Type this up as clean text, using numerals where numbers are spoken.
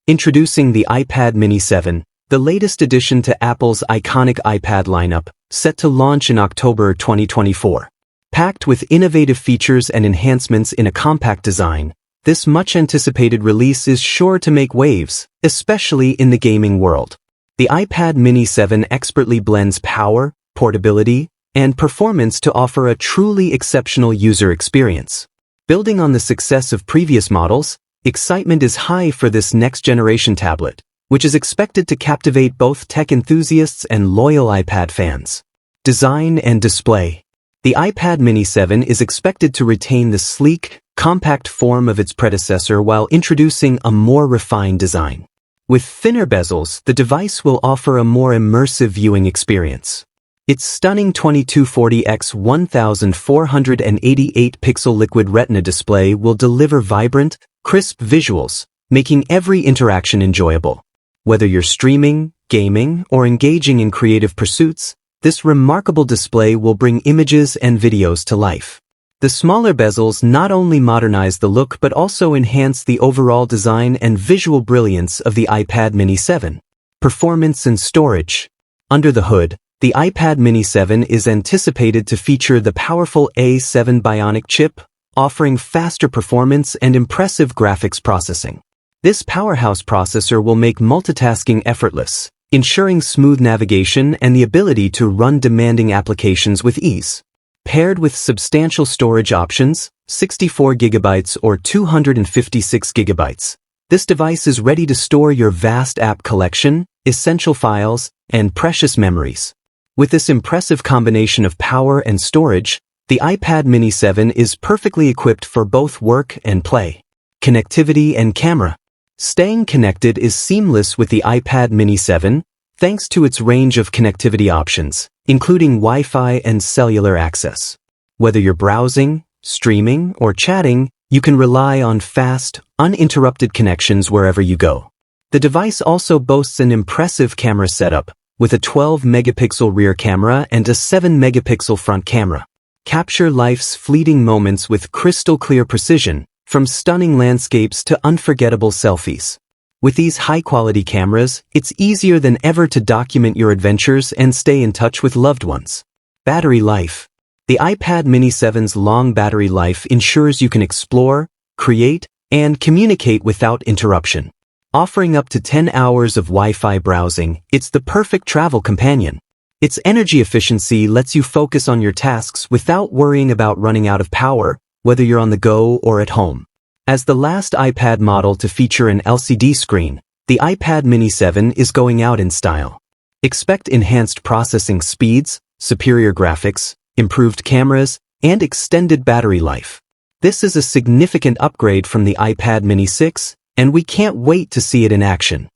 Introducing the iPad Mini 7, the latest addition to Apple's iconic iPad lineup, set to launch in October 2024. Packed with innovative features and enhancements in a compact design, this much-anticipated release is sure to make waves, especially in the gaming world. The iPad Mini 7 expertly blends power, portability, and performance to offer a truly exceptional user experience. Building on the success of previous models, excitement is high for this next-generation tablet, which is expected to captivate both tech enthusiasts and loyal iPad fans. Design and display. The iPad Mini 7 is expected to retain the sleek, compact form of its predecessor while introducing a more refined design. With thinner bezels, the device will offer a more immersive viewing experience. Its stunning 2240 x 1488 pixel liquid retina display will deliver vibrant, crisp visuals, making every interaction enjoyable. Whether you're streaming, gaming, or engaging in creative pursuits, this remarkable display will bring images and videos to life. The smaller bezels not only modernize the look but also enhance the overall design and visual brilliance of the iPad Mini 7. Performance and storage. Under the hood, the iPad Mini 7 is anticipated to feature the powerful A7 Bionic chip, offering faster performance and impressive graphics processing. This powerhouse processor will make multitasking effortless, ensuring smooth navigation and the ability to run demanding applications with ease. Paired with substantial storage options, 64 GB or 256 GB, this device is ready to store your vast app collection, essential files, and precious memories. With this impressive combination of power and storage, the iPad Mini 7 is perfectly equipped for both work and play. Connectivity and camera. Staying connected is seamless with the iPad Mini 7, thanks to its range of connectivity options, including Wi-Fi and cellular access. Whether you're browsing, streaming, or chatting, you can rely on fast, uninterrupted connections wherever you go. The device also boasts an impressive camera setup, with a 12-megapixel rear camera and a 7-megapixel front camera. Capture life's fleeting moments with crystal-clear precision, from stunning landscapes to unforgettable selfies. With these high-quality cameras, it's easier than ever to document your adventures and stay in touch with loved ones. Battery life. The iPad Mini 7's long battery life ensures you can explore, create, and communicate without interruption. Offering up to 10 hours of Wi-Fi browsing, it's the perfect travel companion. Its energy efficiency lets you focus on your tasks without worrying about running out of power, whether you're on the go or at home. As the last iPad model to feature an LCD screen, the iPad Mini 7 is going out in style. Expect enhanced processing speeds, superior graphics, improved cameras, and extended battery life. This is a significant upgrade from the iPad Mini 6, and we can't wait to see it in action.